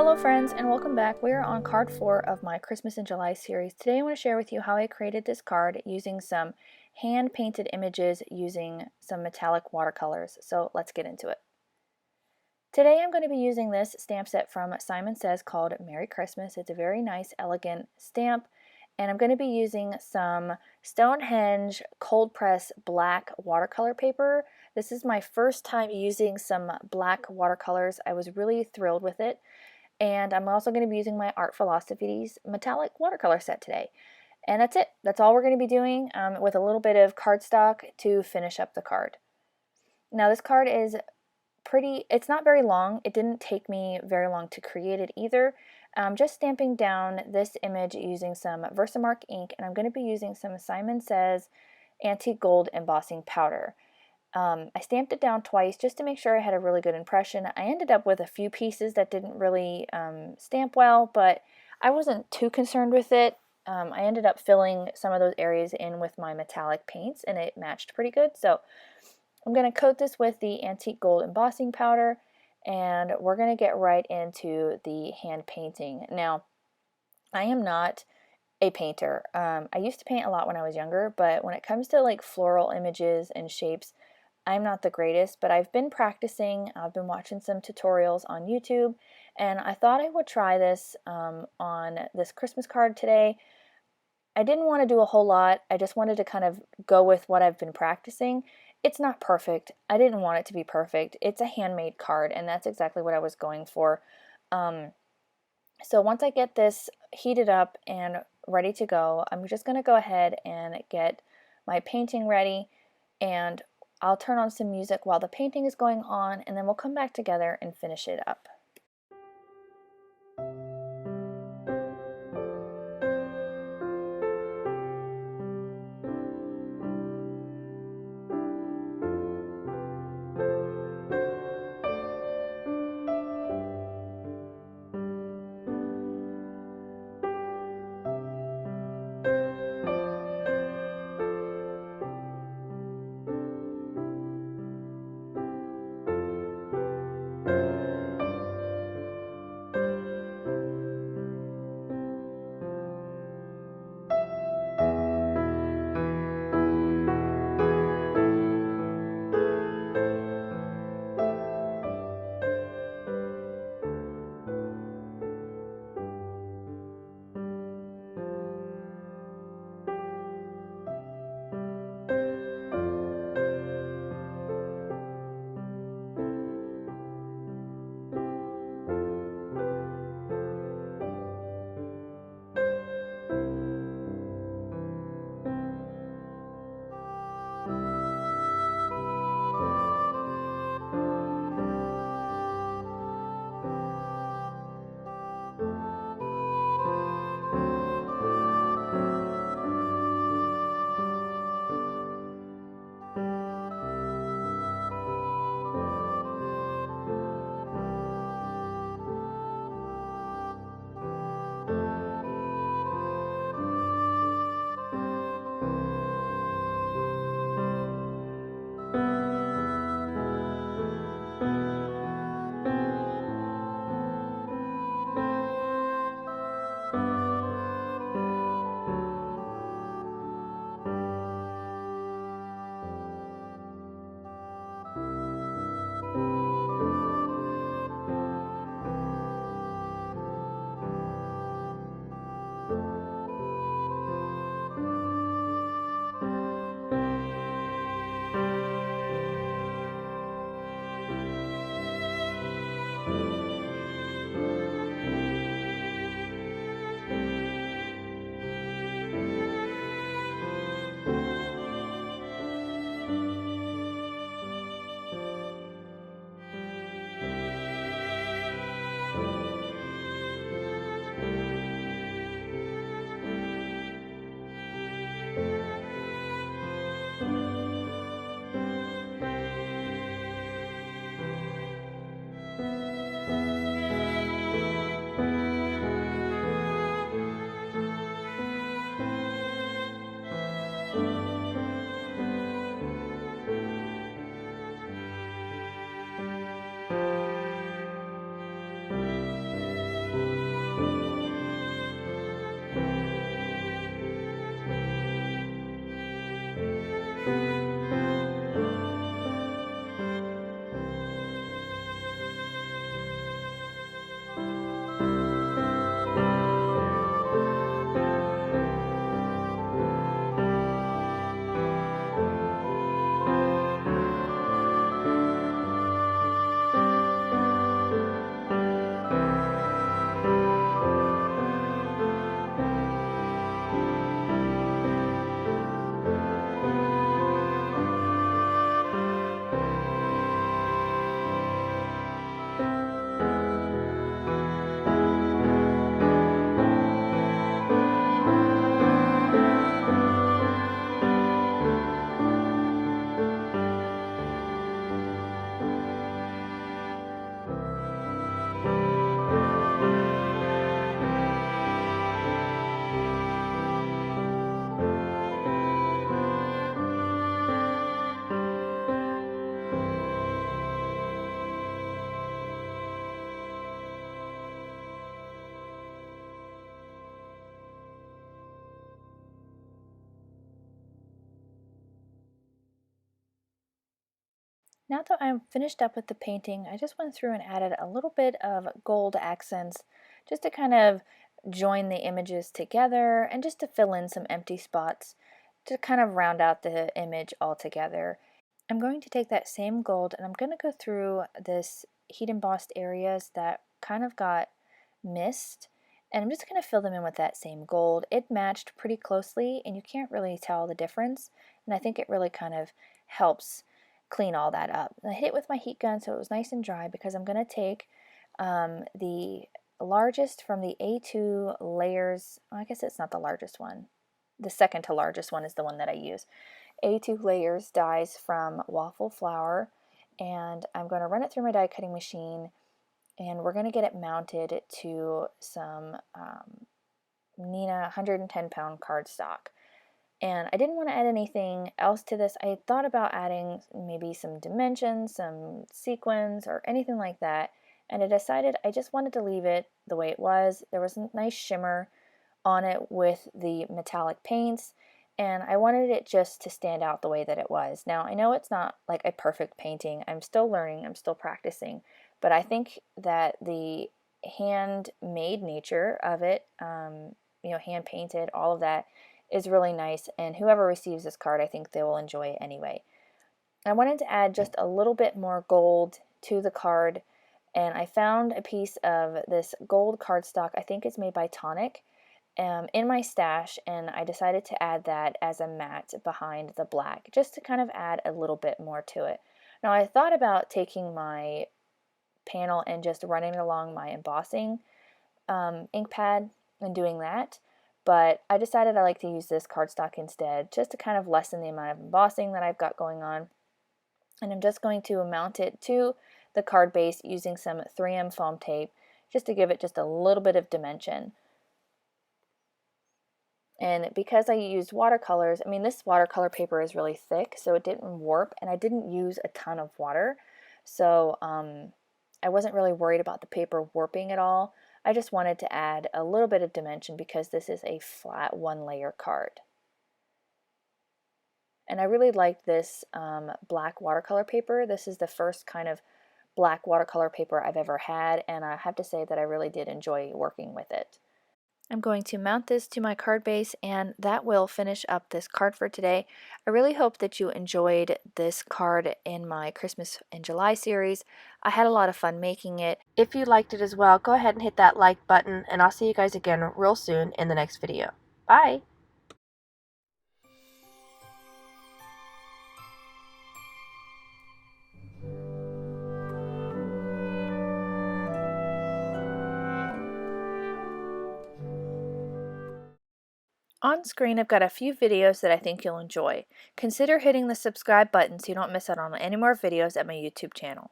Hello friends and welcome back. We are on card 4 of my Christmas in July series. Today I want to share with you how I created this card using some hand painted images using some metallic watercolors. So let's get into it. Today I'm going to be using this stamp set from Simon Says called Merry Christmas. It's a very nice elegant stamp and I'm going to be using some Stonehenge Coldpress black watercolor paper. This is my first time using some black watercolors. I was really thrilled with it. And I'm also going to be using my Art Philosophies metallic watercolor set today. And that's it. That's all we're going to be doing with a little bit of cardstock to finish up the card. Now this card is it's not very long. It didn't take me very long to create it either. I'm just stamping down this image using some Versamark ink, and I'm going to be using some Simon Says Antique Gold Embossing Powder. I stamped it down twice just to make sure I had a really good impression. I ended up with a few pieces that didn't really stamp well, but I wasn't too concerned with it. I ended up filling some of those areas in with my metallic paints and it matched pretty good. So I'm going to coat this with the Antique Gold Embossing Powder and we're going to get right into the hand painting. Now, I am not a painter. I used to paint a lot when I was younger, but when it comes to like floral images and shapes, I'm not the greatest, but I've been practicing. I've been watching some tutorials on YouTube, and I thought I would try this on this Christmas card today. I didn't want to do a whole lot. I just wanted to kind of go with what I've been practicing. It's not perfect. I didn't want it to be perfect. It's a handmade card, and that's exactly what I was going for. So once I get this heated up and ready to go, I'm just going to go ahead and get my painting ready, and I'll turn on some music while the painting is going on, and then we'll come back together and finish it up. Now that I'm finished up with the painting, I just went through and added a little bit of gold accents just to kind of join the images together and just to fill in some empty spots to kind of round out the image altogether. I'm going to take that same gold and I'm going to go through this heat embossed areas that kind of got missed, and I'm just going to fill them in with that same gold. It matched pretty closely and you can't really tell the difference, and I think it really kind of helps clean all that up. And I hit it with my heat gun so it was nice and dry, because I'm going to take the largest from the A2 layers. Well, I guess it's not the largest one. The second to largest one is the one that I use. A2 layers dyes from Waffle flour, and I'm going to run it through my die cutting machine, and we're going to get it mounted to some Neenah 110-pound cardstock. And I didn't want to add anything else to this. I had thought about adding maybe some dimensions, some sequins, or anything like that, and I decided I just wanted to leave it the way it was. There was a nice shimmer on it with the metallic paints, and I wanted it just to stand out the way that it was. Now, I know it's not like a perfect painting. I'm still learning, I'm still practicing, but I think that the handmade nature of it, hand painted, all of that, is really nice, and whoever receives this card, I think they will enjoy it anyway. I wanted to add just a little bit more gold to the card, and I found a piece of this gold cardstock. I think it's made by Tonic, in my stash, and I decided to add that as a matte behind the black, just to kind of add a little bit more to it. Now, I thought about taking my panel and just running along my embossing ink pad and doing that, but I decided I like to use this cardstock instead, just to kind of lessen the amount of embossing that I've got going on. And I'm just going to mount it to the card base using some 3M foam tape, just to give it just a little bit of dimension. And because I used watercolors, I mean, this watercolor paper is really thick, so it didn't warp, and I didn't use a ton of water, so I wasn't really worried about the paper warping at all. I just wanted to add a little bit of dimension because this is a flat one-layer card. And I really like this black watercolor paper. This is the first kind of black watercolor paper I've ever had, and I have to say that I really did enjoy working with it. I'm going to mount this to my card base, and that will finish up this card for today. I really hope that you enjoyed this card in my Christmas in July series. I had a lot of fun making it. If you liked it as well, go ahead and hit that like button, and I'll see you guys again real soon in the next video. Bye! On screen, I've got a few videos that I think you'll enjoy. Consider hitting the subscribe button so you don't miss out on any more videos at my YouTube channel.